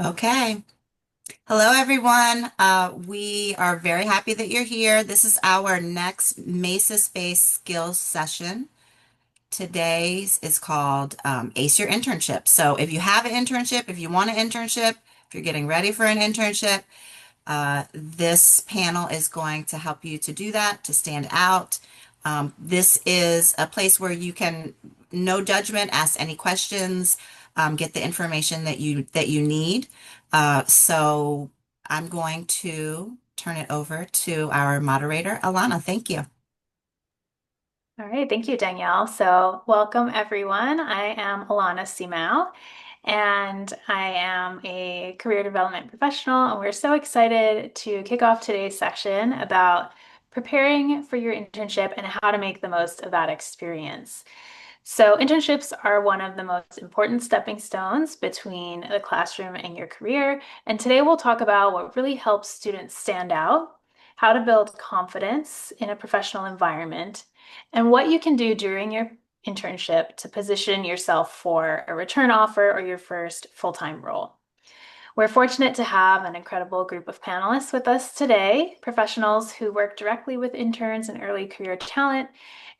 Okay. Hello, everyone. We are very happy that you're here. This is our next Mesa-based skills session. Today's is called Ace Your Internship. So if you have an internship, if you want an internship, if you're getting ready for an internship, this panel is going to help you to do that, to stand out. This is a place where you can, no judgment, ask any questions, get the information that you need. So I'm going to turn it over to our moderator, Alana. Thank you. All right, thank you, Danielle. So, welcome everyone. I am Alana Simao, and I am a career development professional. And we're so excited to kick off today's section about preparing for your internship and how to make the most of that experience. So, internships are one of the most important stepping stones between the classroom and your career. And today we'll talk about what really helps students stand out, how to build confidence in a professional environment, and what you can do during your internship to position yourself for a return offer or your first full-time role. We're fortunate to have an incredible group of panelists with us today, professionals who work directly with interns and early career talent,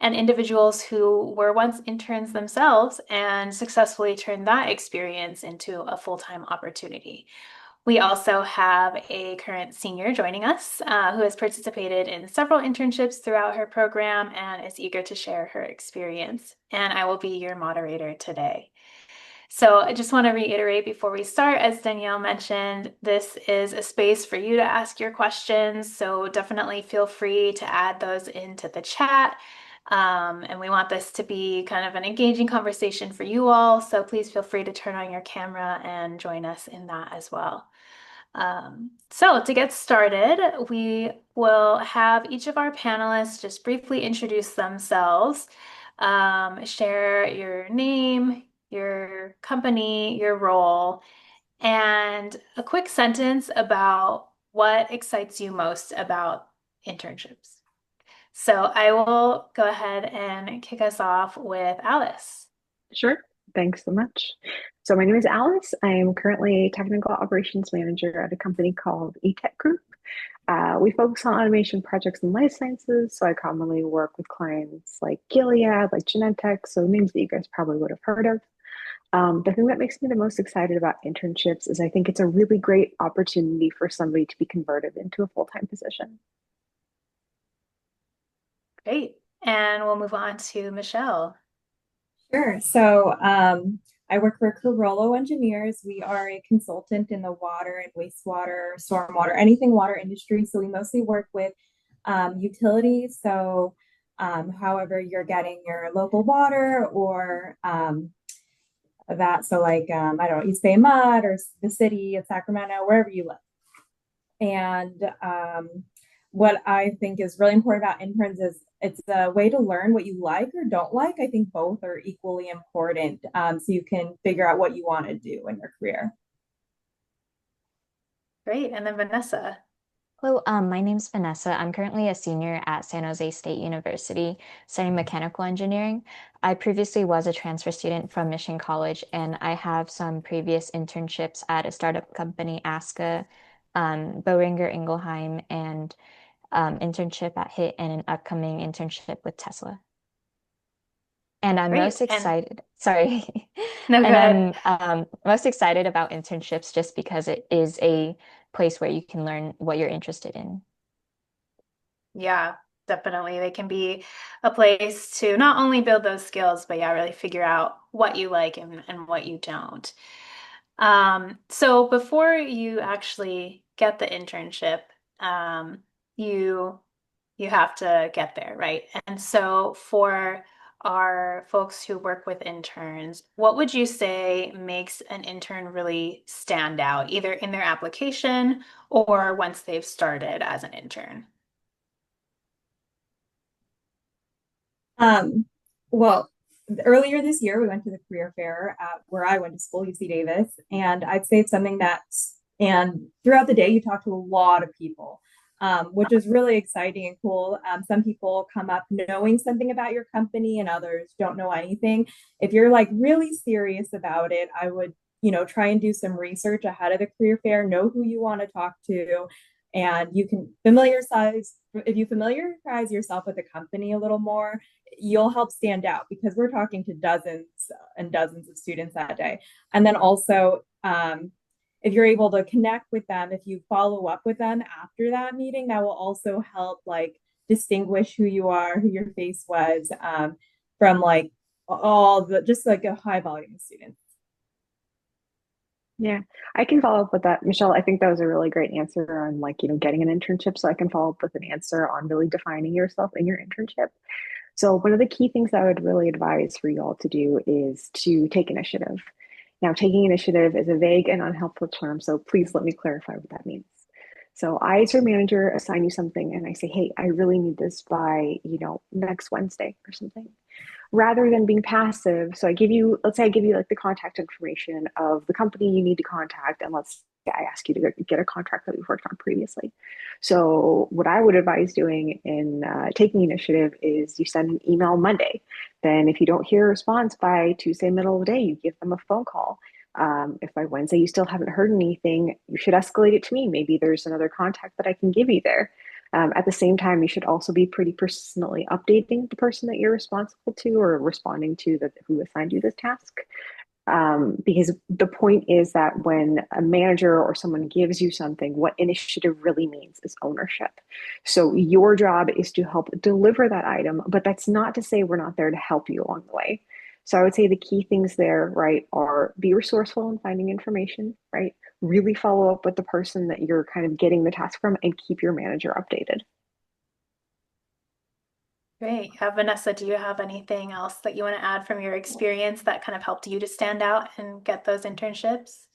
and individuals who were once interns themselves and successfully turned that experience into a full-time opportunity. We also have a current senior joining us who has participated in several internships throughout her program and is eager to share her experience. And I will be your moderator today. So I just want to reiterate before we start, as Danielle mentioned, this is a space for you to ask your questions. So definitely feel free to add those into the chat. And we want this to be kind of an engaging conversation for you all. So please feel free to turn on your camera and join us in that as well. So to get started, we will have each of our panelists just briefly introduce themselves, share your name, your company, your role, and a quick sentence about what excites you most about internships. So I will go ahead and kick us off with Alice. Sure. Thanks so much. So my name is Alice. I am currently a technical operations manager at a company called eTech Group. We focus on automation projects in life sciences. So I commonly work with clients like Gilead, like Genentech, so names that you guys probably would have heard of. The thing that makes me the most excited about internships is I think it's a really great opportunity for somebody to be converted into a full-time position. Great. And we'll move on to Michelle. Sure. I work for Carollo Engineers. We are a consultant in the water and wastewater, stormwater, anything water industry. So we mostly work with utilities. However, you're getting your local water or I don't know, East Bay Mud or the city of Sacramento, wherever you live. And what I think is really important about interns is it's a way to learn what you like or don't like. I think both are equally important, so you can figure out what you want to do in your career. Great. And then Vanessa. Hello, my name's Vanessa. I'm currently a senior at San Jose State University studying mechanical engineering. I previously was a transfer student from Mission College, and I have some previous internships at a startup company, ASCA, Boehringer Ingelheim, and internship at HIT, and an upcoming internship with Tesla. And I'm Great. most And excited, sorry, no, go and ahead. I'm most excited about internships just because it is a place where you can learn what you're interested in. Yeah, definitely. They can be a place to not only build those skills, but yeah, really figure out what you like and what you don't. So before you actually get the internship, um, you you have to get there, right? And so for our folks who work with interns, what would you say makes an intern really stand out, either in their application or once they've started as an intern? Um, well, Earlier this year, we went to the career fair at where I went to school, UC Davis, and I'd say it's something and throughout the day, you talk to a lot of people. which is really exciting and cool. Some people come up knowing something about your company and others don't know anything. If you're like really serious about it, I would, try and do some research ahead of the career fair, know who you want to talk to, and you can if you familiarize yourself with the company a little more, you'll help stand out because we're talking to dozens and dozens of students that day. And then also, if you're able to connect with them, if you follow up with them after that meeting, that will also help like distinguish who you are, who your face was, from like all the just like a high volume of students. Yeah, I can follow up with that. Michelle, I think that was a really great answer on like, getting an internship. So I can follow up with an answer on really defining yourself in your internship. So one of the key things I would really advise for you all to do is to take initiative. Now, taking initiative is a vague and unhelpful term, so please let me clarify what that means. So I, as your manager, assign you something and I say, hey, I really need this by, next Wednesday or something rather than being passive. So I give you, let's say I give you like the contact information of the company you need to contact, and let's say I ask you to get a contract that we've worked on previously. So what I would advise doing in taking initiative is you send an email Monday. Then if you don't hear a response by Tuesday, middle of the day, you give them a phone call. If by Wednesday you still haven't heard anything, you should escalate it to me. Maybe there's another contact that I can give you there. At the same time, you should also be pretty persistently updating the person that you're responsible to or responding to that who assigned you this task. Because the point is that when a manager or someone gives you something, what initiative really means is ownership. So your job is to help deliver that item, but that's not to say we're not there to help you along the way. So I would say the key things there, right, are be resourceful in finding information, right? Really follow up with the person that you're kind of getting the task from and keep your manager updated. Great. Vanessa, do you have anything else that you want to add from your experience that kind of helped you to stand out and get those internships?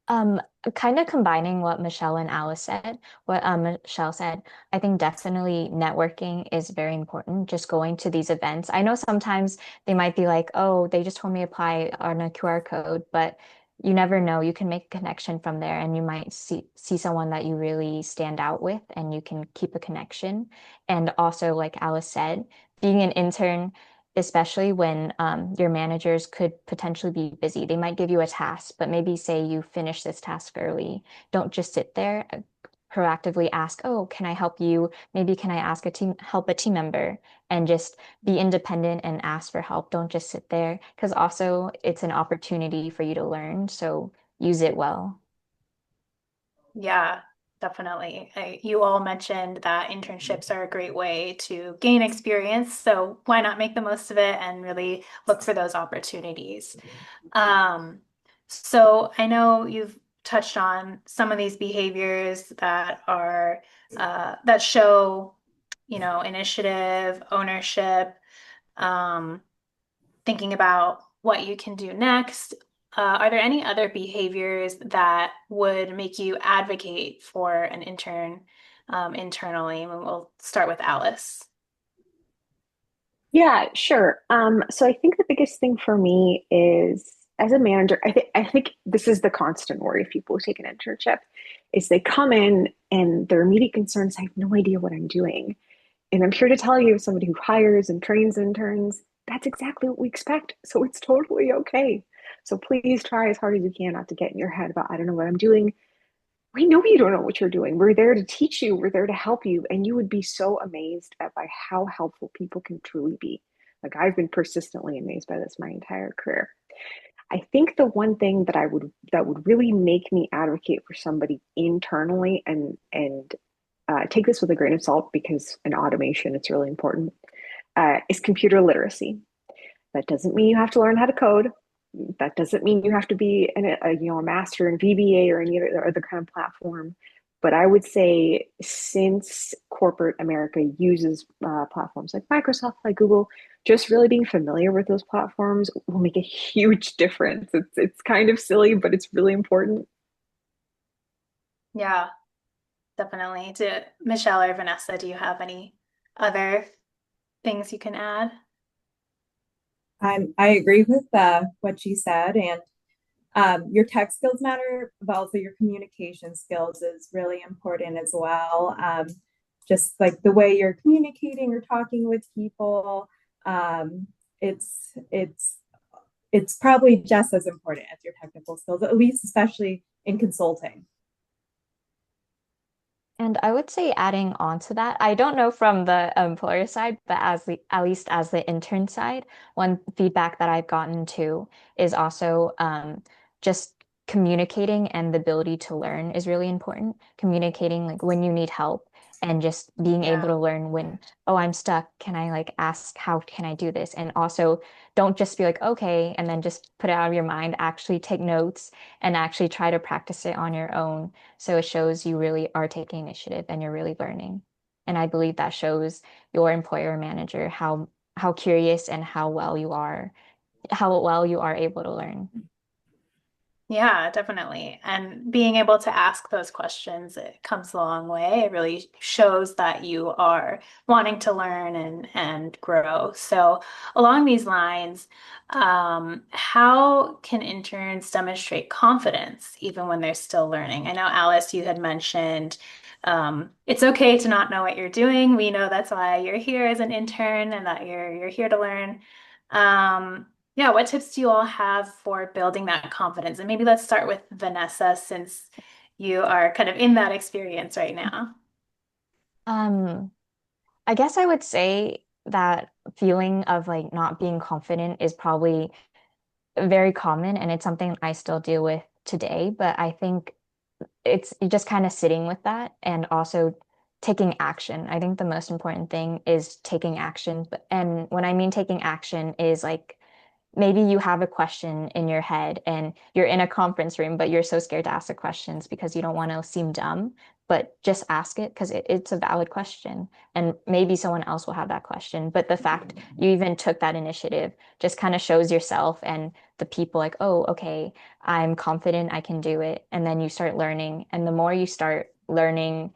Um, Kind of combining what Michelle and Alice said, what Michelle said, I think definitely networking is very important. Just going to these events. I know sometimes they might be like, oh, they just told me apply on a QR code, but you never know. You can make a connection from there and you might see someone that you really stand out with and you can keep a connection. And also, like Alice said, being an intern especially when your managers could potentially be busy. They might give you a task, but maybe say you finish this task early. Don't just sit there. Proactively ask, oh, can I help you? Maybe can I ask help a team member and just be independent and ask for help. Don't just sit there because also it's an opportunity for you to learn. So use it well. Yeah, definitely. You all mentioned that internships are a great way to gain experience, so why not make the most of it and really look for those opportunities? Um, so I know you've touched on some of these behaviors that are that show, initiative, ownership, um, thinking about what you can do next. Are there any other behaviors that would make you advocate for an intern internally? And we'll start with Alice. Yeah, sure. So I think the biggest thing for me is as a manager, I think this is the constant worry of people who take an internship is they come in and their immediate concern is I have no idea what I'm doing. And I'm here to tell you, as somebody who hires and trains interns, that's exactly what we expect. So it's totally okay. So please try as hard as you can not to get in your head about I don't know what I'm doing. We know you don't know what you're doing. We're there to teach you. We're there to help you. And you would be so amazed at by how helpful people can truly be. Like I've been persistently amazed by this my entire career. I think the one thing that would really make me advocate for somebody internally and take this with a grain of salt because in automation it's really important is computer literacy. That doesn't mean you have to learn how to code. That doesn't mean you have to be a master in VBA or any other kind of platform. But I would say since corporate America uses platforms like Microsoft, like Google, just really being familiar with those platforms will make a huge difference. It's kind of silly, but it's really important. Yeah, definitely. Michelle or Vanessa, do you have any other things you can add? I agree with what she said, and Your tech skills matter, but also your communication skills is really important as well. Just like the way you're communicating or talking with people, um, it's it's it's probably just as important as your technical skills, at least especially in consulting. And I would say adding on to that, I don't know from the employer side, but at least as the intern side, one feedback that I've gotten too is also just communicating and the ability to learn is really important. Communicating like when you need help and just being able Yeah. to learn when, oh, I'm stuck. Can I like ask how can I do this? And also don't just be like, okay, and then just put it out of your mind. Actually take notes and actually try to practice it on your own so it shows you really are taking initiative and you're really learning. And I believe that shows your employer or manager how curious and how well you are able to learn. Yeah, definitely. And being able to ask those questions, it comes a long way. It really shows that you are wanting to learn and grow. So along these lines, how can interns demonstrate confidence even when they're still learning? I know, Alice, you had mentioned it's okay to not know what you're doing. We know that's why you're here as an intern and that you're here to learn. Yeah, what tips do you all have for building that confidence? And maybe let's start with Vanessa since you are kind of in that experience right now. Um, I guess I would say that feeling of like not being confident is probably very common and it's something I still deal with today, but I think it's just kind of sitting with that and also taking action. I think the most important thing is taking action. And when I mean taking action is like maybe you have a question in your head and you're in a conference room, but you're so scared to ask the questions because you don't want to seem dumb. But just ask it because it's a valid question. And maybe someone else will have that question. But the fact you even took that initiative just kind of shows yourself and the people like, oh, okay, I'm confident I can do it. And then you start learning. And the more you start learning,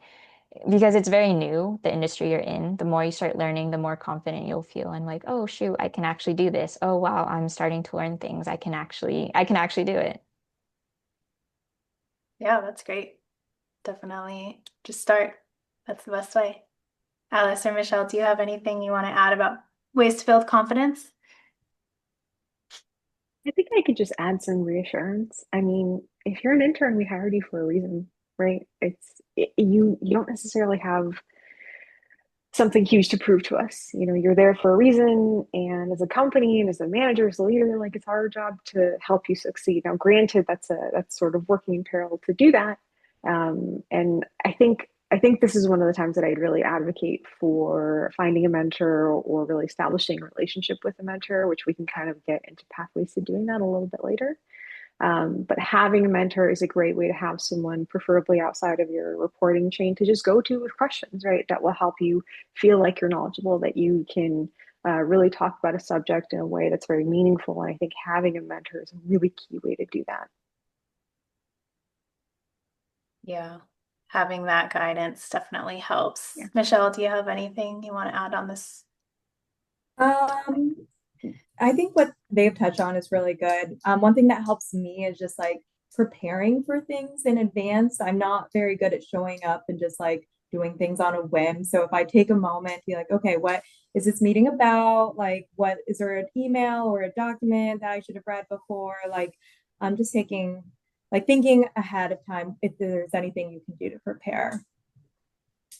because it's very new, the industry you're in, the more you start learning, the more confident you'll feel and like, oh shoot, I can actually do this. Oh wow, I'm starting to learn things. I can actually do it. Yeah, that's great. Definitely just start. That's the best way. Alice or Michelle, do you have anything you want to add about ways to build confidence? I think I could just add some reassurance. I mean, if you're an intern, we hired you for a reason, right? You don't necessarily have something huge to prove to us. You know, you're there for a reason, and as a company and as a manager, as a leader, like it's our job to help you succeed. Now, granted, that's sort of working in parallel to do that. And I think this is one of the times that I'd really advocate for finding a mentor or really establishing a relationship with a mentor, which we can kind of get into pathways to doing that a little bit later. But having a mentor is a great way to have someone, preferably outside of your reporting chain, to just go to with questions, right? That will help you feel like you're knowledgeable, that you can really talk about a subject in a way that's very meaningful. And I think having a mentor is a really key way to do that. Yeah, having that guidance definitely Yeah. helps. Michelle, do you have anything you want to add on this topic? Um, I think what they've touched on is really good. One thing that helps me is just like preparing for things in advance. I'm not very good at showing up and just like doing things on a whim. So if I take a moment, be like, okay, what is this meeting about? Like, what is there an email or a document that I should have read before? Like, I'm just taking, like, thinking ahead of time if there's anything you can do to prepare.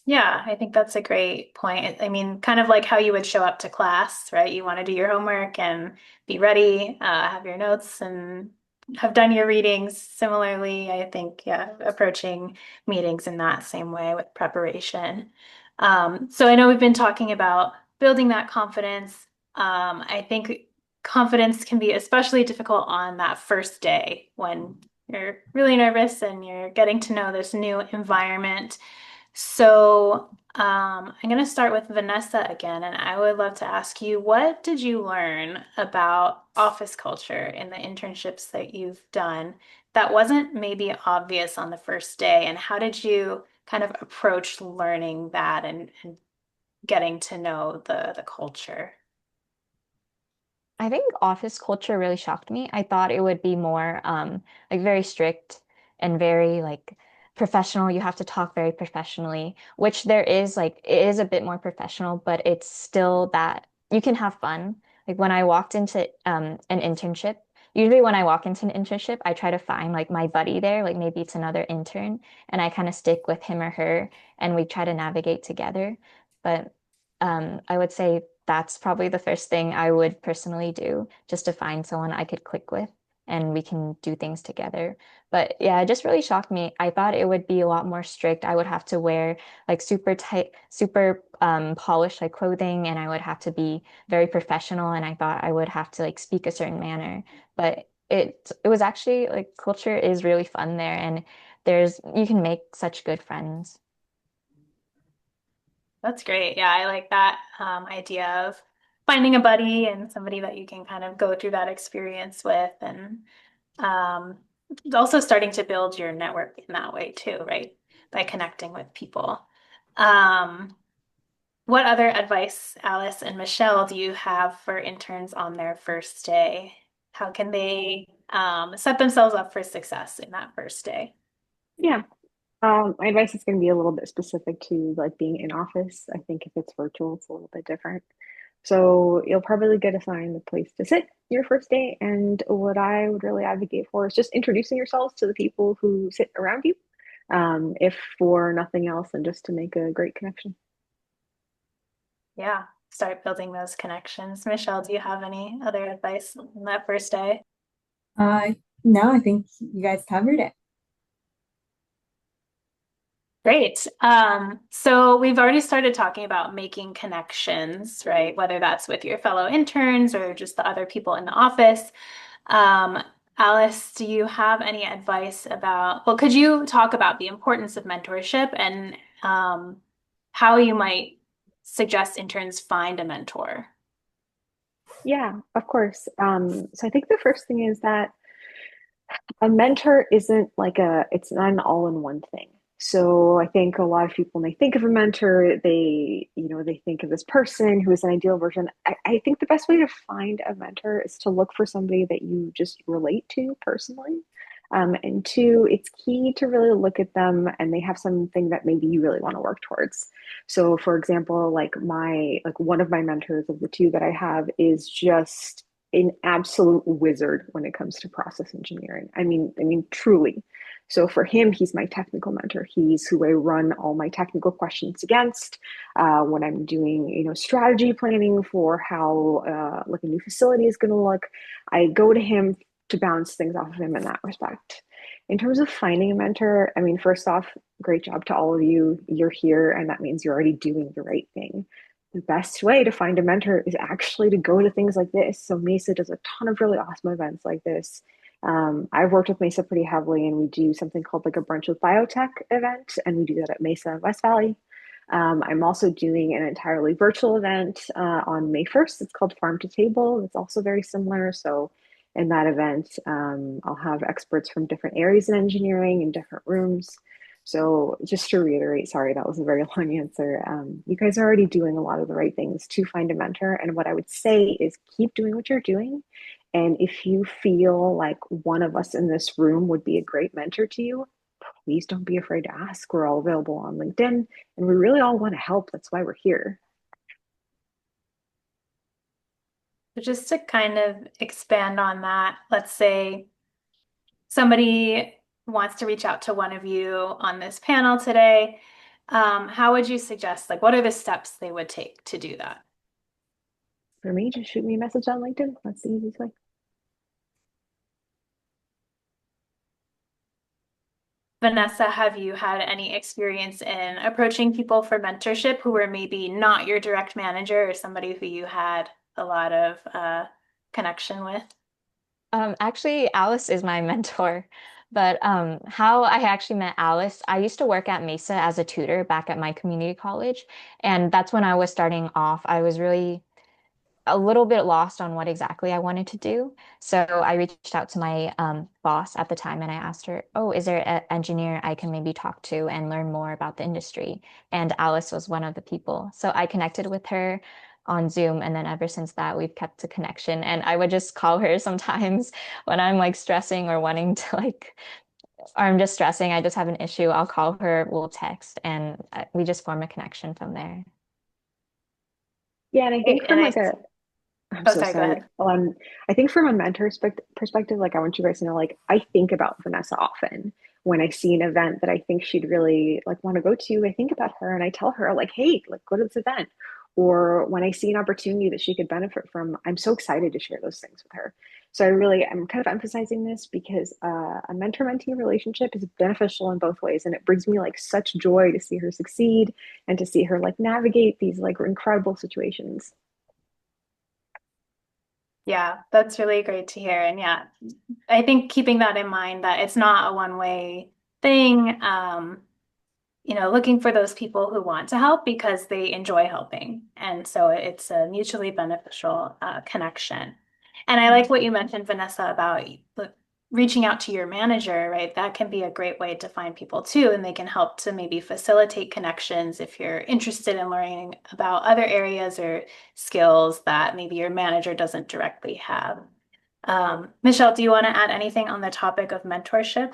Yeah, I think that's a great point. I mean, kind of like how you would show up to class, right? You want to do your homework and be ready, have your notes and have done your readings. Similarly, I think, yeah, approaching meetings in that same way with preparation. So I know we've been talking about building that confidence. I think confidence can be especially difficult on that first day when you're really nervous and you're getting to know this new environment. So, I'm going to start with Vanessa again, and I would love to ask you, what did you learn about office culture in the internships that you've done that wasn't maybe obvious on the first day? And how did you kind of approach learning that and getting to know the culture? I think office culture really shocked me. I thought it would be more like very strict and very like professional. You have to talk very professionally, which there is like it is a bit more professional, but it's still that you can have fun. Like when I walked into an internship, usually when I walk into an internship, I try to find like my buddy there, like maybe it's another intern, and I kind of stick with him or her and we try to navigate together. But I would say that's probably the first thing I would personally do, just to find someone I could click with and we can do things together. But yeah, it just really shocked me. I thought it would be a lot more strict. I would have to wear like super tight, super polished like clothing, and I would have to be very professional. And I thought I would have to like speak a certain manner. But it was actually like culture is really fun there, and there's you can make such good friends. That's great. Yeah, I like that idea of finding a buddy and somebody that you can kind of go through that experience with, and um, also starting to build your network in that way too, right? By connecting with people. Um, what other advice, Alice and Michelle, do you have for interns on their first day? How can they set themselves up for success in that first day? Yeah. My advice is going to be a little bit specific to like being in office. I think if it's virtual, it's a little bit different. So you'll probably get assigned the place to sit your first day. And what I would really advocate for is just introducing yourselves to the people who sit around you, if for nothing else, and just to make a great connection. Yeah, start building those connections. Michelle, do you have any other advice on that first day? Uh, no, I think you guys covered it. Great. So we've already started talking about making connections, right? Whether that's with your fellow interns or just the other people in the office. Um, Alice, do you have any advice about, well, could you talk about the importance of mentorship and how you might suggest interns find a mentor? Yeah, of course. So I think the first thing is that a mentor isn't like it's not an all-in-one thing. So I think a lot of people, when they think of a mentor, they think of this person who is an ideal version. I think the best way to find a mentor is to look for somebody that you just relate to personally. And two, it's key to really look at them and they have something that maybe you really want to work towards. So for example, like one of my mentors of the two that I have is just an absolute wizard when it comes to process engineering. I mean, truly. So for him, he's my technical mentor. He's who I run all my technical questions against when I'm doing, strategy planning for how like a new facility is going to look. I go to him to bounce things off of him in that respect. In terms of finding a mentor, I mean, first off, great job to all of you. You're here, and that means you're already doing the right thing. The best way to find a mentor is actually to go to things like this. So Mesa does a ton of really awesome events like this. I've worked with Mesa pretty heavily, and we do something called like a brunch with biotech event, and we do that at Mesa and West Valley. I'm also doing an entirely virtual event on May 1st. It's called Farm to Table. It's also very similar. So in that event, I'll have experts from different areas in engineering in different rooms. So just to reiterate, sorry, that was a very long answer. You guys are already doing a lot of the right things to find a mentor. And what I would say is keep doing what you're doing. And if you feel like one of us in this room would be a great mentor to you, please don't be afraid to ask. We're all available on LinkedIn and we really all want to help. That's why we're here. So just to kind of expand on that, let's say somebody wants to reach out to one of you on this panel today. How would you suggest, like, what are the steps they would take to do that? For me, just shoot me a message on LinkedIn. That's the easiest way. Vanessa, have you had any experience in approaching people for mentorship who were maybe not your direct manager or somebody who you had a lot of connection with? Actually, Alice is my mentor. But how I actually met Alice, I used to work at Mesa as a tutor back at my community college. And that's when I was starting off. I was really a little bit lost on what exactly I wanted to do. So I reached out to my boss at the time and I asked her, "Oh, is there an engineer I can maybe talk to and learn more about the industry?" And Alice was one of the people. So I connected with her. on Zoom. And then ever since that, we've kept a connection. And I would just call her sometimes when I'm like stressing or wanting to like, or I'm just stressing, I just have an issue. I'll call her, we'll text, and we just form a connection from there. Yeah, and I Great. think And from like a I'm oh, so sorry, go sorry. ahead. I think from a mentor perspective, like I want you guys to know, like I think about Vanessa often when I see an event that I think she'd really like want to go to. I think about her and I tell her like, hey, like go to this event. Or when I see an opportunity that she could benefit from, I'm so excited to share those things with her. So I'm kind of emphasizing this because a mentor-mentee relationship is beneficial in both ways, and it brings me like such joy to see her succeed and to see her like navigate these like incredible situations. Yeah, that's really great to hear. And yeah, I think keeping that in mind that it's not a one-way thing, looking for those people who want to help because they enjoy helping. And so it's a mutually beneficial connection. And I like what you mentioned, Vanessa, about reaching out to your manager, right? That can be a great way to find people too, and they can help to maybe facilitate connections if you're interested in learning about other areas or skills that maybe your manager doesn't directly have. Michelle, do you want to add anything on the topic of mentorship?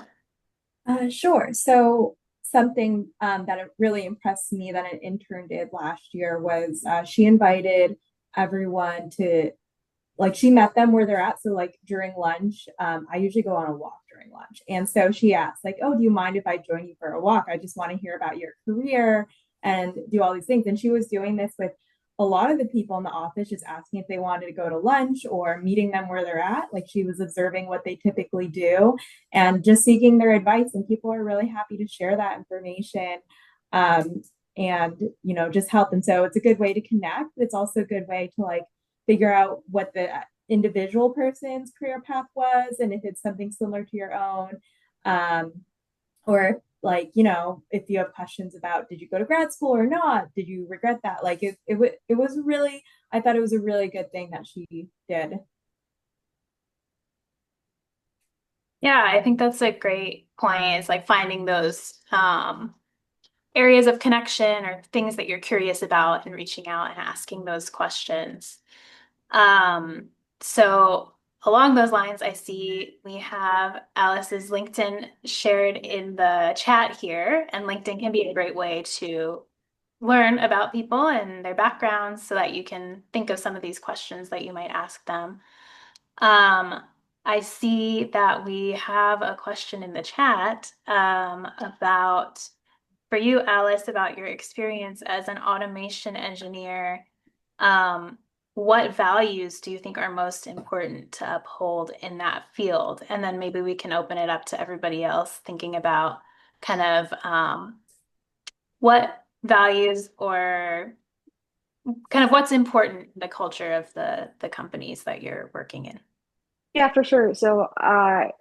Sure. So something that it really impressed me that an intern did last year was she invited everyone to like she met them where they're at. So like during lunch, I usually go on a walk during lunch. And so she asked, like, oh, do you mind if I join you for a walk? I just want to hear about your career and do all these things. And she was doing this with a lot of the people in the office, just asking if they wanted to go to lunch or meeting them where they're at. Like she was observing what they typically do and just seeking their advice. And people are really happy to share that information. Um, and just help. And so it's a good way to connect. It's also a good way to like figure out what the individual person's career path was and if it's something similar to your own. Um, or like, if you have questions about did you go to grad school or not? Did you regret that? Like it was really, I thought it was a really good thing that she did. Yeah, I think that's a great point. Is like finding those areas of connection or things that you're curious about and reaching out and asking those questions. Um, so along those lines, I see we have Alice's LinkedIn shared in the chat here, and LinkedIn can be a great way to learn about people and their backgrounds so that you can think of some of these questions that you might ask them. Um, I see that we have a question in the chat about for you, Alice, about your experience as an automation engineer. Um, what values do you think are most important to uphold in that field? And then maybe we can open it up to everybody else thinking about kind of what values or kind of what's important in the culture of the companies that you're working in. Yeah, for sure. So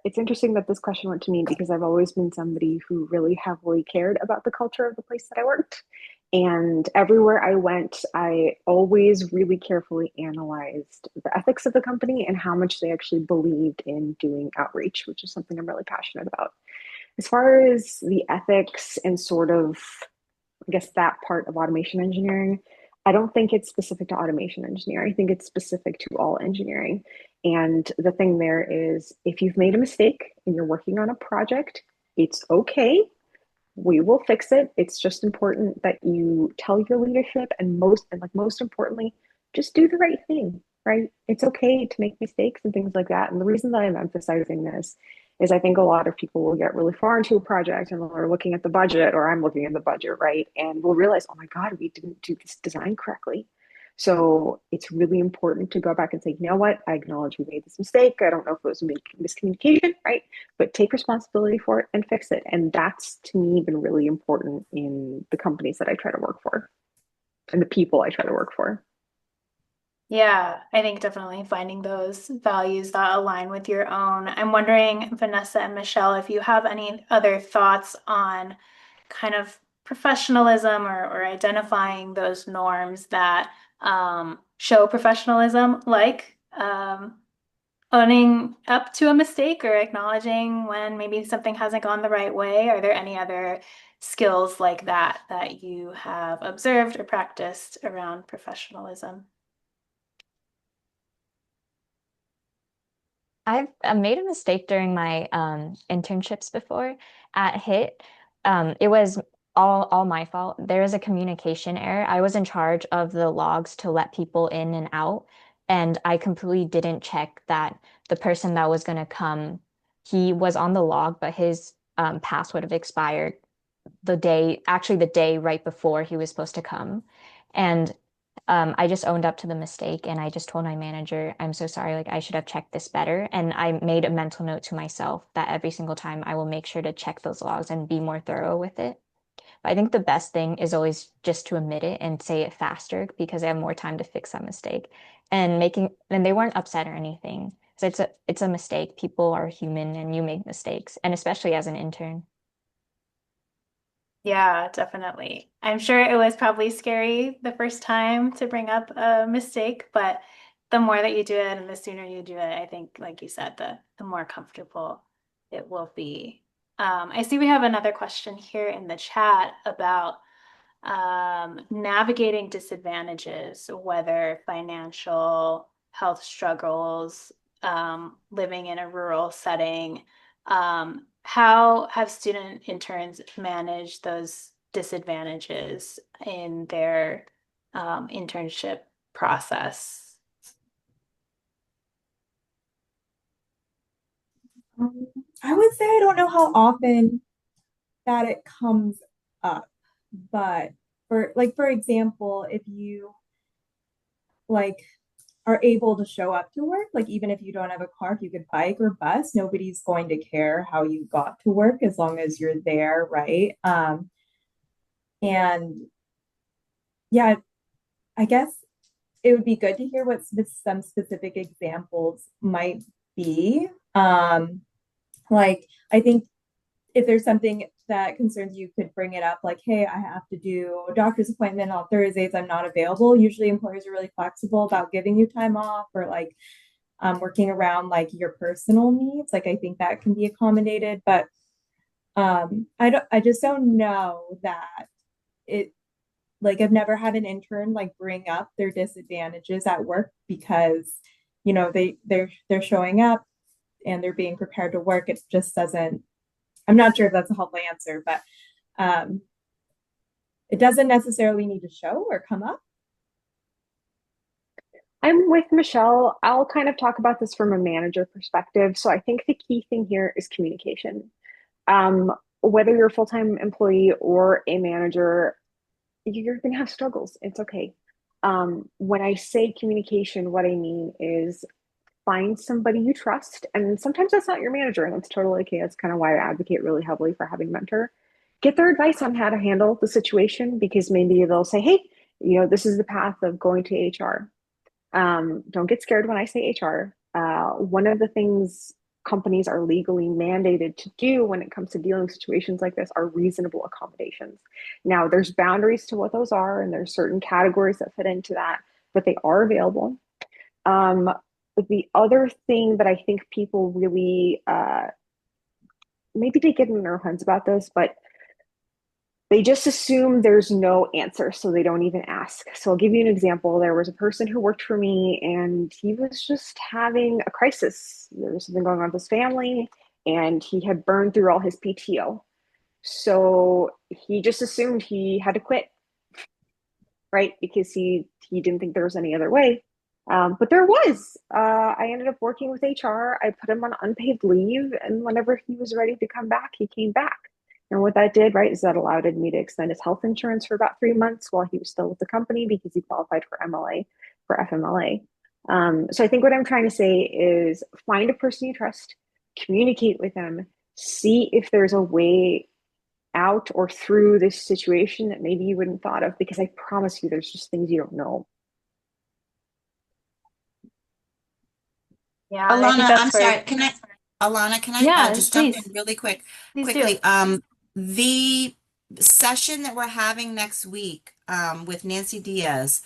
it's interesting that this question went to me because I've always been somebody who really heavily cared about the culture of the place that I worked. And everywhere I went, I always really carefully analyzed the ethics of the company and how much they actually believed in doing outreach, which is something I'm really passionate about. As far as the ethics and sort of I guess that part of automation engineering, I don't think it's specific to automation engineering. I think it's specific to all engineering. And the thing there is if you've made a mistake and you're working on a project, it's okay. We will fix it. It's just important that you tell your leadership and most importantly, just do the right thing, right? It's okay to make mistakes and things like that. And the reason that I'm emphasizing this is I think a lot of people will get really far into a project and they're looking at the budget, or I'm looking at the budget, right? And we'll realize, oh my God, we didn't do this design correctly. So it's really important to go back and say, you know what? I acknowledge we made this mistake. I don't know if it was a miscommunication, right? But take responsibility for it and fix it. And that's to me been really important in the companies that I try to work for and the people I try to work for. Yeah, I think definitely finding those values that align with your own. I'm wondering, Vanessa and Michelle, if you have any other thoughts on kind of professionalism or identifying those norms that show professionalism, like owning up to a mistake or acknowledging when maybe something hasn't gone the right way. Are there any other skills like that that you have observed or practiced around professionalism? I've made a mistake during my internships before at HIT. It was all my fault. There was a communication error. I was in charge of the logs to let people in and out, and I completely didn't check that the person that was going to come, he was on the log, but his pass would have expired actually the day right before he was supposed to come. And I just owned up to the mistake and I just told my manager, I'm so sorry, like I should have checked this better. And I made a mental note to myself that every single time I will make sure to check those logs and be more thorough with it. But I think the best thing is always just to admit it and say it faster because I have more time to fix that mistake. And they weren't upset or anything. So it's a mistake. People are human and you make mistakes, and especially as an intern. Yeah, definitely. I'm sure it was probably scary the first time to bring up a mistake, but the more that you do it and the sooner you do it, I think, like you said, the more comfortable it will be. I see we have another question here in the chat about navigating disadvantages, whether financial, health struggles, living in a rural setting. How have student interns managed those disadvantages in their internship process? Um, I would say I don't know how often that it comes up, but for example, if you like are able to show up to work, like even if you don't have a car, if you could bike or bus, nobody's going to care how you got to work as long as you're there, right? And yeah, I guess it would be good to hear what some specific examples might be. Like I think if there's something that concerns you, could bring it up like, hey, I have to do a doctor's appointment on Thursdays, I'm not available. Usually employers are really flexible about giving you time off or like working around like your personal needs. Like I think that can be accommodated, but I just don't know that it like I've never had an intern like bring up their disadvantages at work because they're showing up and they're being prepared to work. It just doesn't. I'm not sure if that's a helpful answer, but um, it doesn't necessarily need to show or come up. I'm with Michelle. I'll kind of talk about this from a manager perspective. So I think the key thing here is communication. Um, Whether you're a full-time employee or a manager, you're going to have struggles. It's okay. When I say communication, what I mean is find somebody you trust. And sometimes that's not your manager, and that's totally okay. That's kind of why I advocate really heavily for having a mentor. Get their advice on how to handle the situation because maybe they'll say, hey, this is the path of going to HR. Don't get scared when I say HR. One of the things companies are legally mandated to do when it comes to dealing with situations like this are reasonable accommodations. Now, there's boundaries to what those are, and there's certain categories that fit into that, but they are available. Um, the other thing that I think people really maybe they get in their heads about this, but they just assume there's no answer, so they don't even ask. So I'll give you an example. There was a person who worked for me, and he was just having a crisis. There was something going on with his family, and he had burned through all his PTO. So he just assumed he had to quit, right? Because he didn't think there was any other way. But there was. I ended up working with HR. I put him on unpaid leave, and whenever he was ready to come back, he came back. And what that did, right, is that allowed me to extend his health insurance for about 3 months while he was still with the company because he qualified for MLA, for FMLA. So I think what I'm trying to say is find a person you trust, communicate with them, see if there's a way out or through this situation that maybe you wouldn't thought of, because I promise you there's just things you don't know. Yeah, and I think Alana, I'm that's where, sorry. Alana, can I yeah, just jump please, in really please do. quickly? The session that we're having next week with Nancy Diaz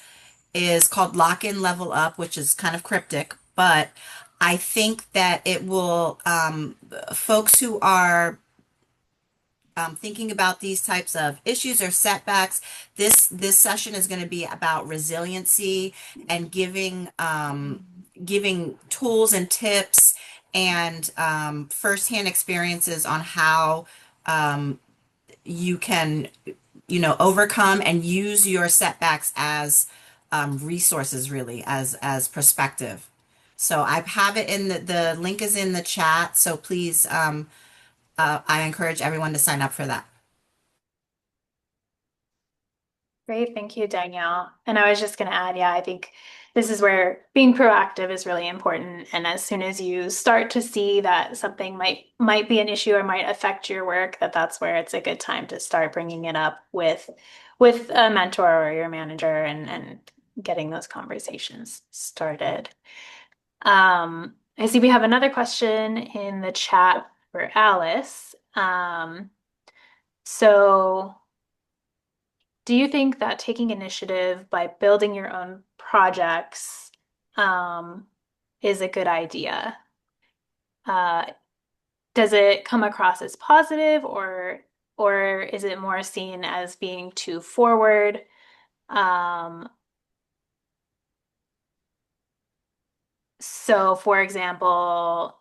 is called Lock In Level Up, which is kind of cryptic, but I think that it will, folks who are thinking about these types of issues or setbacks, this session is going to be about resiliency and giving tools and tips and firsthand experiences on how you can, overcome and use your setbacks as resources, really, as perspective. So I have it in the link is in the chat. So please, I encourage everyone to sign up for that. Great. Thank you, Danielle. And I was just going to add, yeah, I think this is where being proactive is really important. And as soon as you start to see that something might be an issue or might affect your work, that's where it's a good time to start bringing it up with a mentor or your manager and getting those conversations started. I see we have another question in the chat for Alice. So do you think that taking initiative by building your own projects um, is a good idea? Uh, does it come across as positive or is it more seen as being too forward? Um, so for example,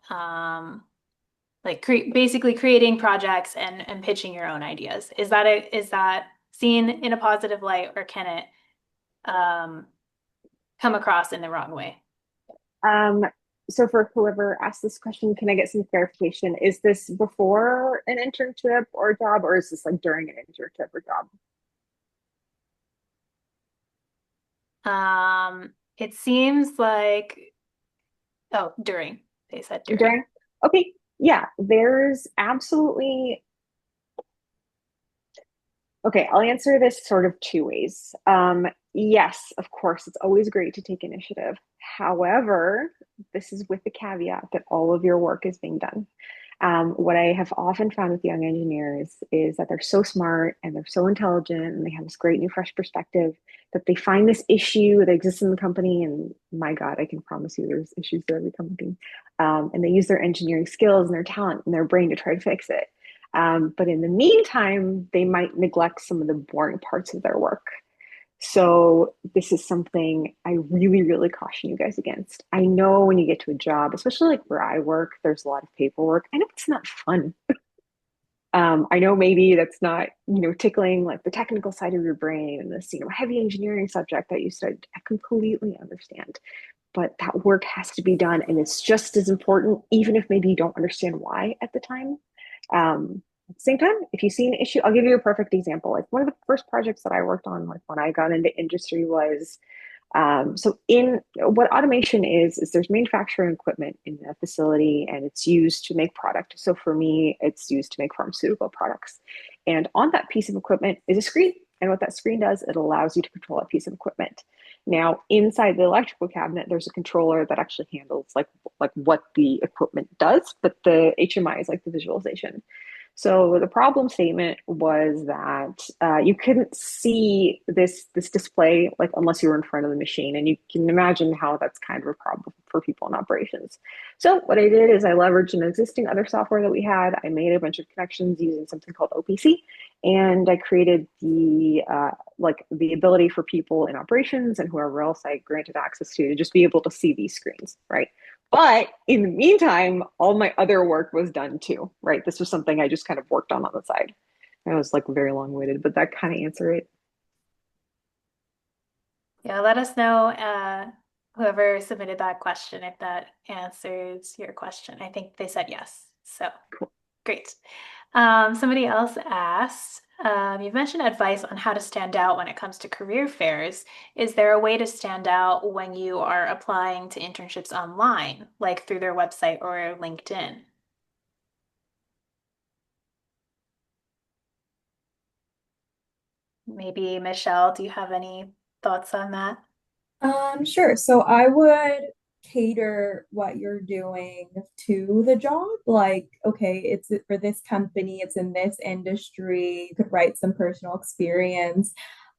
like basically creating projects and pitching your own ideas. Is that seen in a positive light or can it um, come across in the wrong way? Um, so for whoever asked this question, can I get some clarification? Is this before an internship or job, or is this like during an internship or job? It seems like, oh, during. They said during. During? Okay, yeah, there's absolutely. Okay, I'll answer this sort of two ways. Yes, of course, it's always great to take initiative. However, this is with the caveat that all of your work is being done. What I have often found with young engineers is that they're so smart and they're so intelligent and they have this great new fresh perspective that they find this issue that exists in the company. And my God, I can promise you there's issues at every company. And they use their engineering skills and their talent and their brain to try to fix it. But in the meantime, they might neglect some of the boring parts of their work. So this is something I really, really caution you guys against. I know when you get to a job, especially like where I work, there's a lot of paperwork. I know it's not fun. I know maybe that's not, tickling like the technical side of your brain and this, heavy engineering subject that you studied. I completely understand. But that work has to be done, and it's just as important, even if maybe you don't understand why at the time. At the same time, if you see an issue, I'll give you a perfect example. Like one of the first projects that I worked on, like when I got into industry, was so in what automation is there's manufacturing equipment in a facility and it's used to make product. So for me, it's used to make pharmaceutical products. And on that piece of equipment is a screen. And what that screen does, it allows you to control that piece of equipment. Now, inside the electrical cabinet, there's a controller that actually handles like what the equipment does, but the HMI is like the visualization. So the problem statement was that you couldn't see this display like unless you were in front of the machine, and you can imagine how that's kind of a problem for people in operations. So what I did is I leveraged an existing other software that we had. I made a bunch of connections using something called OPC, and I created the ability for people in operations and whoever else I granted access to just be able to see these screens, right? But in the meantime, all my other work was done too, right? This was something I just kind of worked on the side. I was like very long-winded, but that kind of answer it. Yeah, let us know, whoever submitted that question, if that answers your question. I think they said yes. So Cool. great. Somebody else asked, you've mentioned advice on how to stand out when it comes to career fairs. Is there a way to stand out when you are applying to internships online, like through their website or LinkedIn? Maybe Michelle, do you have any thoughts on that? Sure. So I would cater what you're doing to the job. Like, okay, it's for this company, it's in this industry. You could write some personal experience.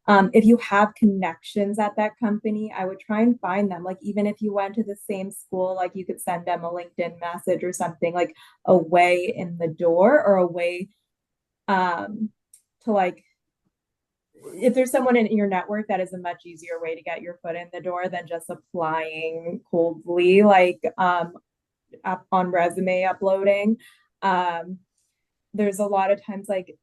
If you have connections at that company, I would try and find them. Like, even if you went to the same school, like you could send them a LinkedIn message or something, like a way in the door or a way um to like if there's someone in your network, that is a much easier way to get your foot in the door than just applying coldly. Like up on resume uploading. Um, there's a lot of times like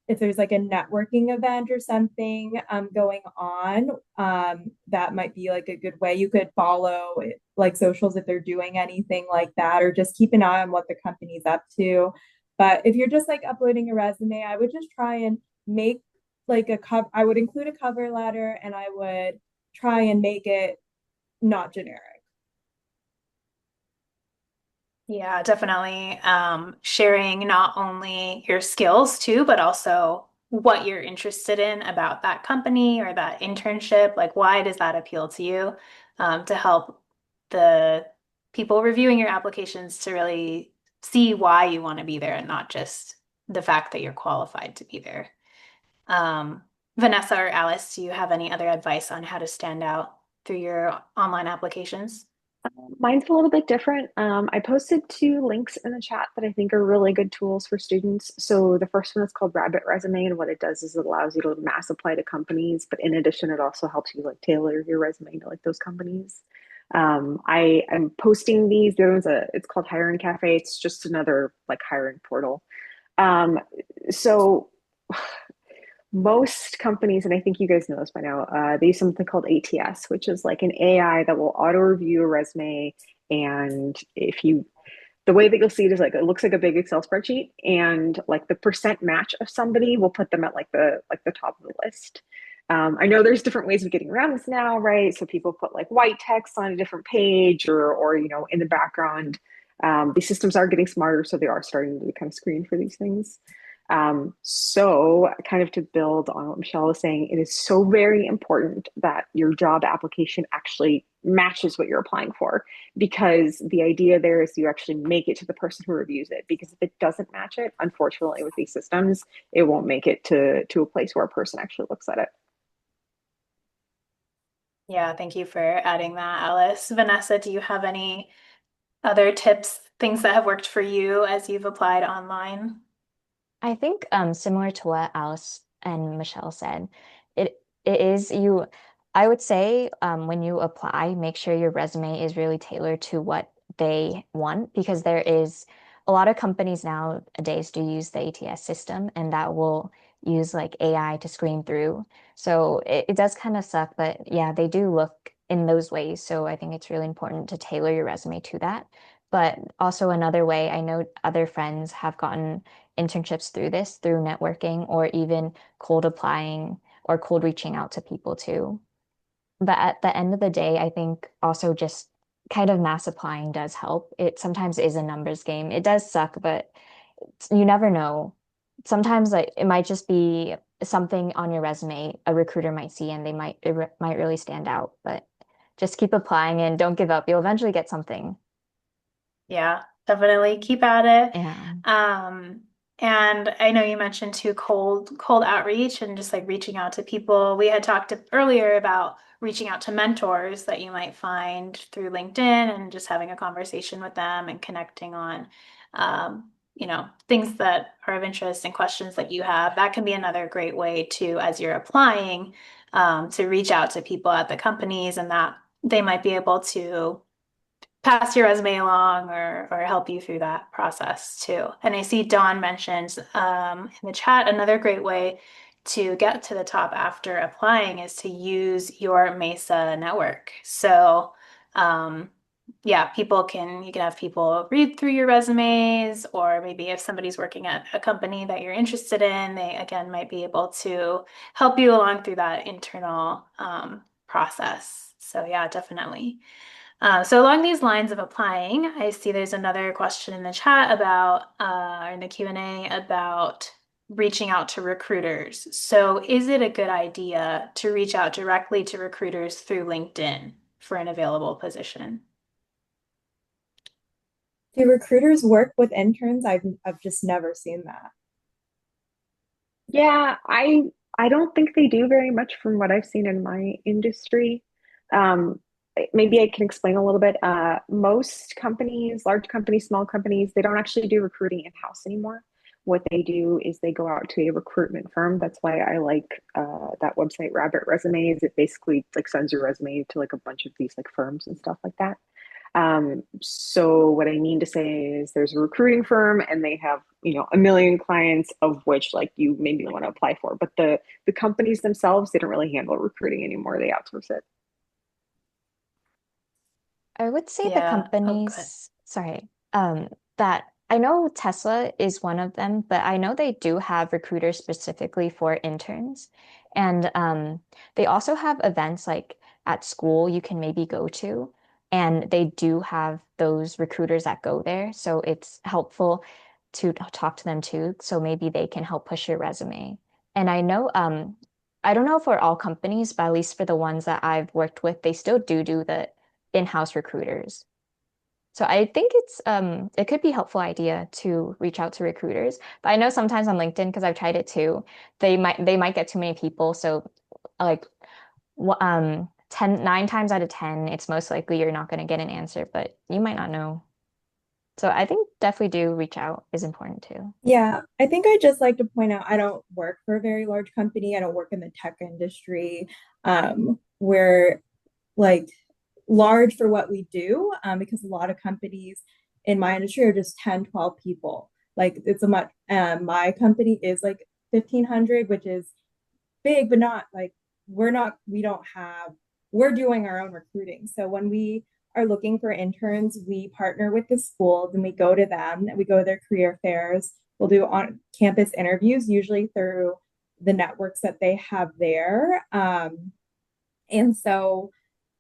if there's like a networking event or something going on, that might be like a good way. You could follow like socials if they're doing anything like that, or just keep an eye on what the company's up to. But if you're just like uploading a resume, I would just try and make like a cover. I would include a cover letter, and I would try and make it not generic. Yeah, definitely. Sharing not only your skills too, but also what you're interested in about that company or that internship. Like, why does that appeal to you? To help the people reviewing your applications to really see why you want to be there and not just the fact that you're qualified to be there. Um, Vanessa or Alice, do you have any other advice on how to stand out through your online applications? Mine's a little bit different. I posted two links in the chat that I think are really good tools for students. So the first one is called Rabbit Resume, and what it does is it allows you to mass apply to companies, but in addition, it also helps you like tailor your resume to like those companies. I am posting these. There's it's called Hiring Cafe. It's just another like hiring portal. Um, so most companies, and I think you guys know this by now, they use something called ATS, which is like an AI that will auto review a resume. And if you, the way that you'll see it is like it looks like a big Excel spreadsheet, and like the percent match of somebody will put them at like the top of the list. I know there's different ways of getting around this now, right? So people put like white text on a different page, or in the background. These systems are getting smarter, so they are starting to kind of screen for these things. So kind of to build on what Michelle was saying, it is so very important that your job application actually matches what you're applying for, because the idea there is you actually make it to the person who reviews it. Because if it doesn't match it, unfortunately, with these systems, it won't make it to a place where a person actually looks at it. Yeah, thank you for adding that, Alice. Vanessa, do you have any other tips, things that have worked for you as you've applied online? I think similar to what Alice and Michelle said, it is you. I would say when you apply, make sure your resume is really tailored to what they want, because there is a lot of companies nowadays do use the ATS system, and that will use like AI to screen through. So it does kind of suck, but yeah, they do look in those ways. So I think it's really important to tailor your resume to that. But also another way, I know other friends have gotten internships through this, through networking, or even cold applying or cold reaching out to people too. But at the end of the day, I think also just kind of mass applying does help. It sometimes is a numbers game. It does suck, but you never know. Sometimes like it might just be something on your resume a recruiter might see and might really stand out. But just keep applying and don't give up. You'll eventually get something. Yeah, definitely keep at it. Yeah. Um, and I know you mentioned too cold outreach and just like reaching out to people. We had talked earlier about reaching out to mentors that you might find through LinkedIn and just having a conversation with them and connecting on things that are of interest and questions that you have. That can be another great way to, as you're applying, to reach out to people at the companies and that they might be able to pass your resume along or help you through that process too. And I see Dawn mentioned in the chat another great way to get to the top after applying is to use your Mesa network. So um, yeah, you can have people read through your resumes, or maybe if somebody's working at a company that you're interested in, they again might be able to help you along through that internal process. So yeah, definitely. So along these lines of applying, I see there's another question in the chat about, in the Q&A about reaching out to recruiters. So is it a good idea to reach out directly to recruiters through LinkedIn for an available position? Do recruiters work with interns? I've just never seen that. Yeah, I don't think they do very much from what I've seen in my industry. Um, Maybe I can explain a little bit. Most companies, large companies, small companies, they don't actually do recruiting in-house anymore. What they do is they go out to a recruitment firm. That's why I like that website, Rabbit Resumes. It basically like sends your resume to like a bunch of these like firms and stuff like that. So what I mean to say is there's a recruiting firm and they have, a million clients of which like you maybe want to apply for, but the companies themselves, they don't really handle recruiting anymore. They outsource it. I would say the Yeah. Oh, good. companies, sorry, that I know Tesla is one of them, but I know they do have recruiters specifically for interns. And they also have events like at school you can maybe go to, and they do have those recruiters that go there. So it's helpful to talk to them too. So maybe they can help push your resume. And I don't know for all companies, but at least for the ones that I've worked with, they still do the in-house recruiters. So I think it could be a helpful idea to reach out to recruiters. But I know sometimes on LinkedIn, because I've tried it too, they might get too many people. So like 9 times out of 10, it's most likely you're not going to get an answer, but you might not know. So I think definitely do reach out is important too. Yeah, I think I just like to point out I don't work for a very large company. I don't work in the tech industry. We're like large for what we do, because a lot of companies in my industry are just 10, 12 people. Like it's a much, my company is like 1,500, which is big, but not like we don't have, we're doing our own recruiting. So when we are looking for interns, we partner with the schools and we go to them and we go to their career fairs. We'll do on campus interviews, usually through the networks that they have there. And so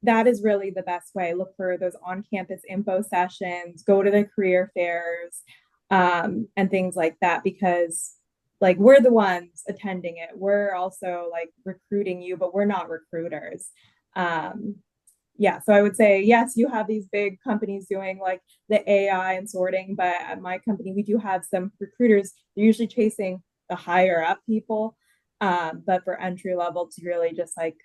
that is really the best way. Look for those on campus info sessions, go to the career fairs, and things like that, because like we're the ones attending it. We're also like recruiting you, but we're not recruiters. Um, yeah, so I would say yes, you have these big companies doing like the AI and sorting, but at my company, we do have some recruiters. They're usually chasing the higher up people, but for entry level, to really just like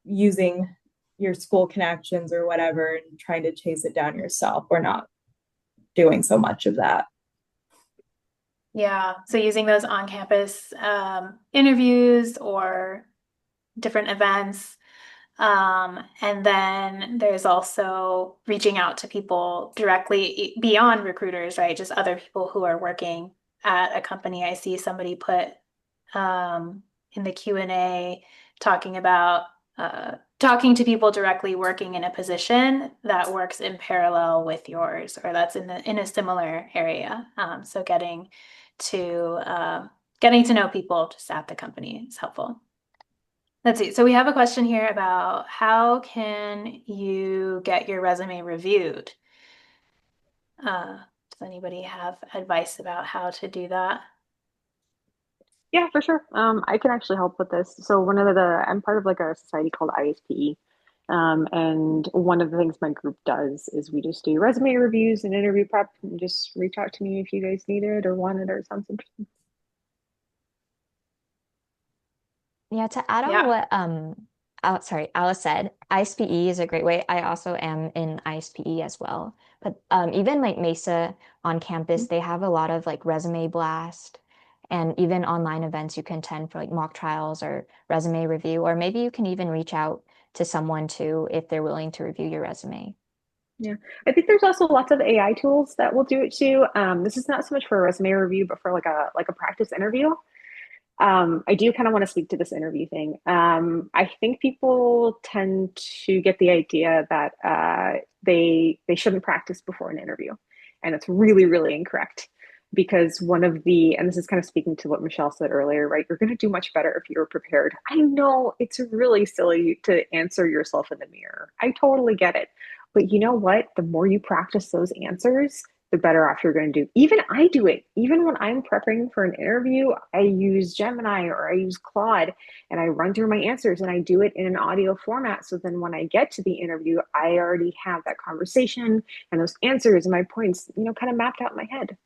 using your school connections or whatever and trying to chase it down yourself. We're not doing so much of that. Yeah. So using those on-campus interviews or different events. And then there's also reaching out to people directly beyond recruiters, right? Just other people who are working at a company. I see somebody put in the Q&A talking about talking to people directly working in a position that works in parallel with yours or that's in a similar area. So to getting to know people just at the company is helpful. Let's see. So we have a question here about how can you get your resume reviewed? Does anybody have advice about how to do that? Yeah, for sure. I can actually help with this. So I'm part of like a society called ISPE. And one of the things my group does is we just do resume reviews and interview prep and just reach out to me if you guys need it or want it or something. Yeah, to add on Yeah. what Alice said, ISPE is a great way. I also am in ISPE as well. But even like Mesa on campus, they have a lot of like resume blast and even online events you can attend for like mock trials or resume review, or maybe you can even reach out to someone too if they're willing to review your resume. Yeah, I think there's also lots of AI tools that will do it too. This is not so much for a resume review, but for like a practice interview. I do kind of want to speak to this interview thing. I think people tend to get the idea that they shouldn't practice before an interview, and it's really, really incorrect. Because and this is kind of speaking to what Michelle said earlier, right? You're going to do much better if you're prepared. I know it's really silly to answer yourself in the mirror. I totally get it. But you know what? The more you practice those answers, the better off you're going to do. Even I do it. Even when I'm prepping for an interview, I use Gemini or I use Claude and I run through my answers and I do it in an audio format. So then when I get to the interview, I already have that conversation and those answers and my points, kind of mapped out in my head.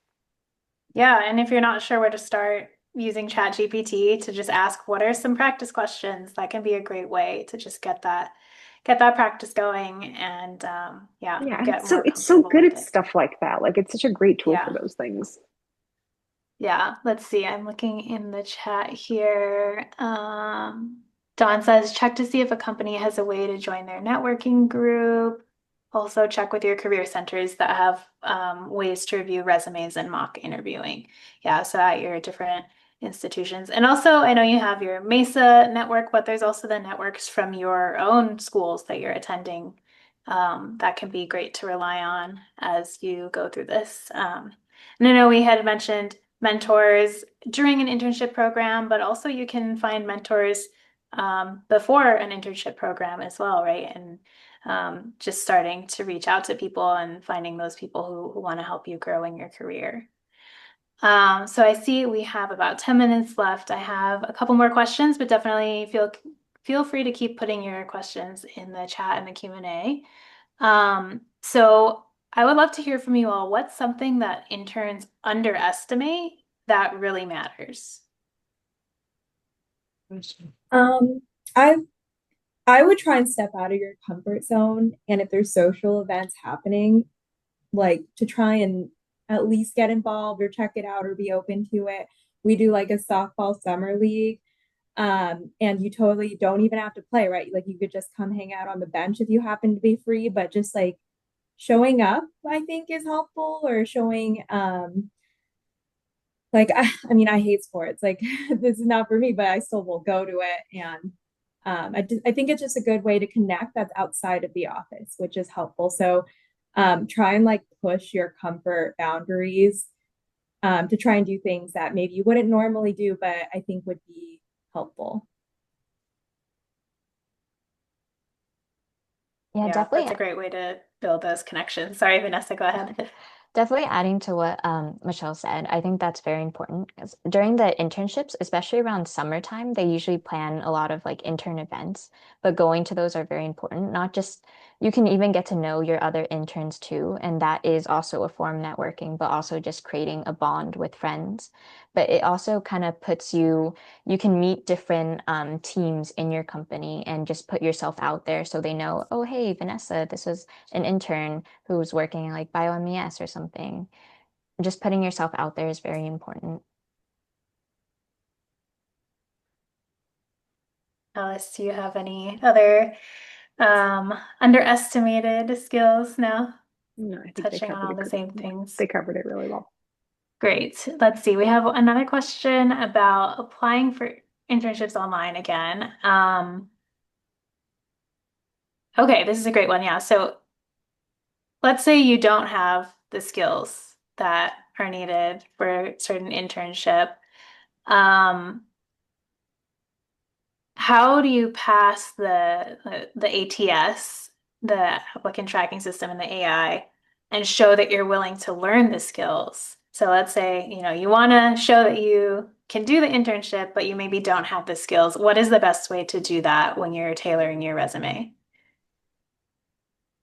Yeah. And if you're not sure where to start using ChatGPT to just ask what are some practice questions, that can be a great way to just get that practice going and yeah, Yeah, and get it's so more it's so comfortable good with at it. stuff like that. Like it's such a great tool for Yeah. those things. Yeah, let's see. I'm looking in the chat here. Dawn says, check to see if a company has a way to join their networking group. Also check with your career centers that have ways to review resumes and mock interviewing. Yeah, so at your different institutions. And also, I know you have your Mesa network, but there's also the networks from your own schools that you're attending that can be great to rely on as you go through this. And I know we had mentioned mentors during an internship program, but also you can find mentors before an internship program as well, right? And just starting to reach out to people and finding those people who want to help you grow in your career. So I see we have about 10 minutes left. I have a couple more questions, but definitely feel free to keep putting your questions in the chat and the Q&A. So I would love to hear from you all. What's something that interns underestimate that really matters? Um, I I would try and step out of your comfort zone, and if there's social events happening, like to try and at least get involved or check it out or be open to it. We do like a softball summer league. And you totally don't even have to play, right? Like you could just come hang out on the bench if you happen to be free, but just like showing up, I think is helpful, or showing like I mean I hate sports. Like this is not for me, but I still will go to it. And I think it's just a good way to connect that's outside of the office, which is helpful. So try and like push your comfort boundaries to try and do things that maybe you wouldn't normally do, but I think would be helpful. Yeah, Yeah, that's definitely. a great way to build those connections. Sorry, Vanessa, go ahead. Definitely adding to what Michelle said, I think that's very important because during the internships, especially around summertime, they usually plan a lot of like intern events, but going to those are very important. Not just, you can even get to know your other interns too, and that is also a form of networking, but also just creating a bond with friends. But it also kind of puts you, you can meet different teams in your company and just put yourself out there so they know, oh, hey, Vanessa, this was an intern who's working like bio-MES or something. Just putting yourself out there is very important. Alice, do you have any other underestimated skills now? No, I think they Touching on covered all it the good. same Yeah, things. they covered it really well. Great. Let's see. We have another question about applying for internships online again. Okay, this is a great one. Yeah. So let's say you don't have the skills that are needed for a certain internship. Um, How do you pass the ATS, the applicant tracking system, and the AI, and show that you're willing to learn the skills? So let's say, you want to show that you can do the internship, but you maybe don't have the skills. What is the best way to do that when you're tailoring your resume?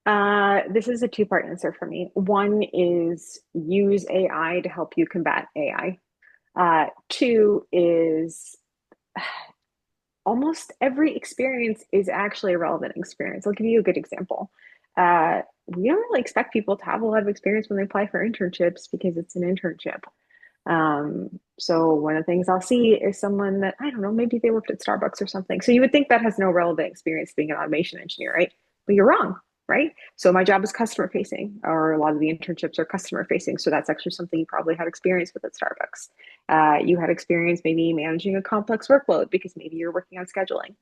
This is a two-part answer for me. One is use AI to help you combat AI. Two is almost every experience is actually a relevant experience. I'll give you a good example. We don't really expect people to have a lot of experience when they apply for internships because it's an internship. So one of the things I'll see is someone that, I don't know, maybe they worked at Starbucks or something. So you would think that has no relevant experience being an automation engineer, right? But you're wrong, right? So my job is customer facing, or a lot of the internships are customer facing. So that's actually something you probably had experience with at Starbucks. You had experience maybe managing a complex workload because maybe you're working on scheduling.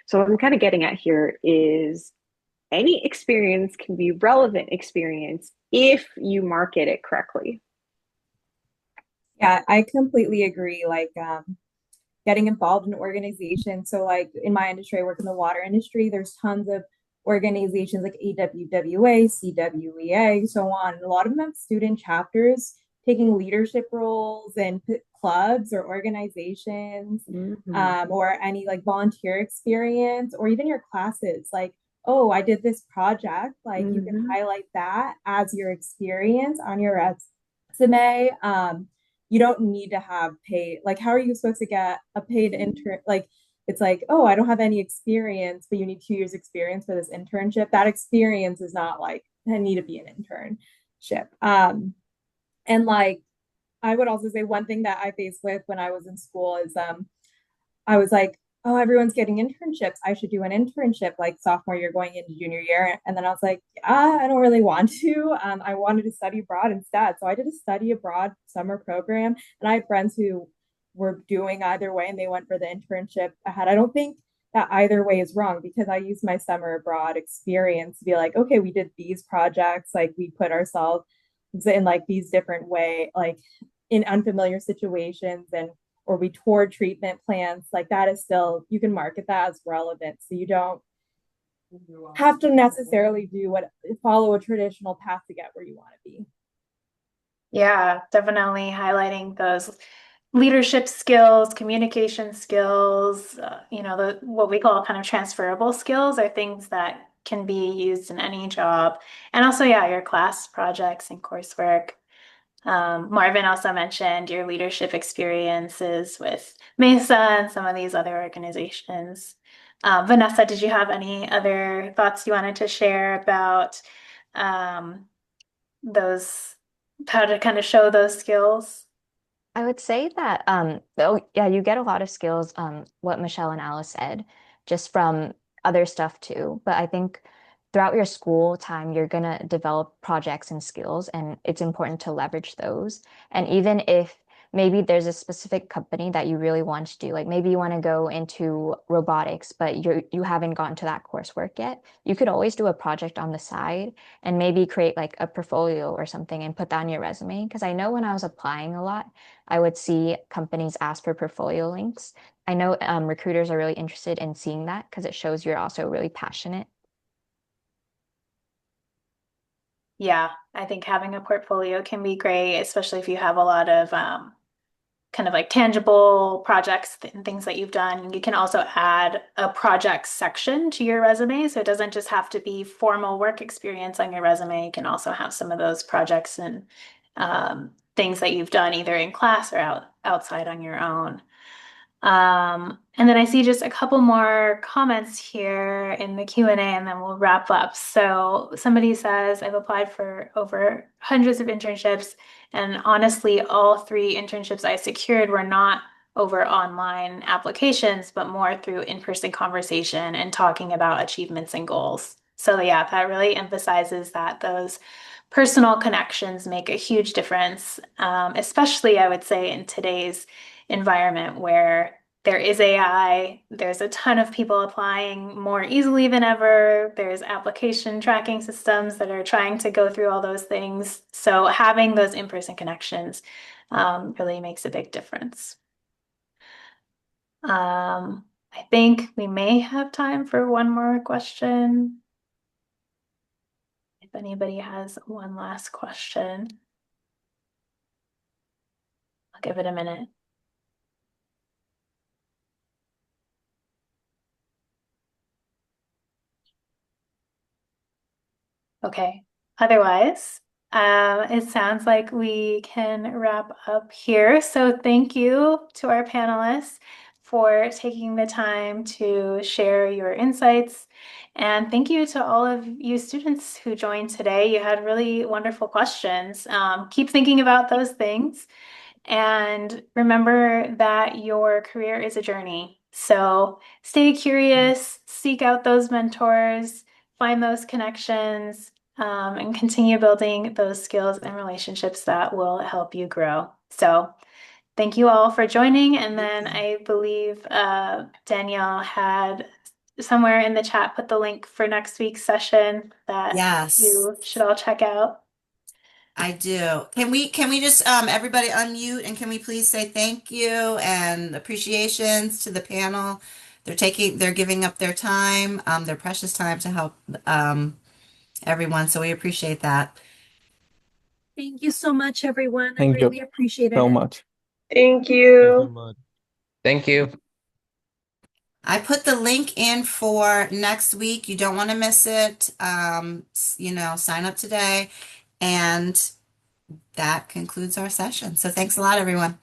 So what I'm kind of getting at here is any experience can be relevant experience if you market it correctly. Yeah, I completely agree. Like getting involved in organizations. So like in my industry, I work in the water industry. There's tons of organizations like AWWA, CWEA, so on. And a lot of them have student chapters taking leadership roles in clubs or organizations, Mm-hmm. or any like volunteer experience, or even your classes. Like, oh, I did this project. Like you can Mm-hmm. highlight that as your experience on your resume. You don't need to have paid, like how are you supposed to get a paid intern? Like it's like, oh, I don't have any experience, but you need 2 years experience for this internship. That experience is not like I need to be an internship. And like I would also say one thing that I faced with when I was in school is I was like oh, everyone's getting internships. I should do an internship like sophomore year going into junior year. And then I was like, I don't really want to. I wanted to study abroad instead. So I did a study abroad summer program. And I had friends who were doing either way and they went for the internship ahead. I don't think that either way is wrong because I used my summer abroad experience to be like, okay, we did these projects, like we put ourselves in like these different way, like in unfamiliar situations and or we toured treatment plants, like that is still, you can market that as relevant. So you don't have to necessarily do what follow a traditional path to get where you want to be. Yeah, definitely highlighting those leadership skills, communication skills, the what we call kind of transferable skills are things that can be used in any job. And also, yeah, your class projects and coursework. Marvin also mentioned your leadership experiences with Mesa and some of these other organizations. Vanessa, did you have any other thoughts you wanted to share about um, those, how to kind of show those skills? I would say that, oh yeah, you get a lot of skills, what Michelle and Alice said, just from other stuff too. But I think throughout your school time, you're gonna develop projects and skills, and it's important to leverage those. And even if maybe there's a specific company that you really want to do, like maybe you want to go into robotics, but you haven't gotten to that coursework yet, you could always do a project on the side and maybe create like a portfolio or something and put that on your resume. Because I know when I was applying a lot, I would see companies ask for portfolio links. I know recruiters are really interested in seeing that because it shows you're also really passionate. Yeah, I think having a portfolio can be great, especially if you have a lot of kind of like tangible projects and things that you've done. You can also add a project section to your resume. So it doesn't just have to be formal work experience on your resume. You can also have some of those projects and things that you've done either in class or outside on your own. And then I see just a couple more comments here in the Q&A and then we'll wrap up. So somebody says, I've applied for over hundreds of internships and honestly, all three internships I secured were not over online applications, but more through in-person conversation and talking about achievements and goals. So yeah, that really emphasizes that those personal connections make a huge difference, especially I would say in today's environment where there is AI, there's a ton of people applying more easily than ever. There's application tracking systems that are trying to go through all those things. So having those in-person connections really makes a big difference. I think we may have time for one more question. If anybody has one last question, I'll give it a minute. Okay. Otherwise, it sounds like we can wrap up here. So thank you to our panelists for taking the time to share your insights. And thank you to all of you students who joined today. You had really wonderful questions. Keep thinking about those things. And remember that your career is a journey. So stay curious, seek out those mentors, find those connections, and continue building those skills and relationships that will help you grow. So thank you all for joining. And then I believe Danielle had somewhere in the chat put the link for next week's session that Yes, you should all check out. I do. Can we just everybody unmute and can we please say thank you and appreciations to the panel? They're giving up their time, their precious time to help everyone. So we appreciate that. Thank you so much, everyone. I Thank you really appreciate so it. much. Thank Thank you so you. much. Thank you. I put the link in for next week. You don't want to miss it. Sign up today. And that concludes our session. So thanks a lot, everyone.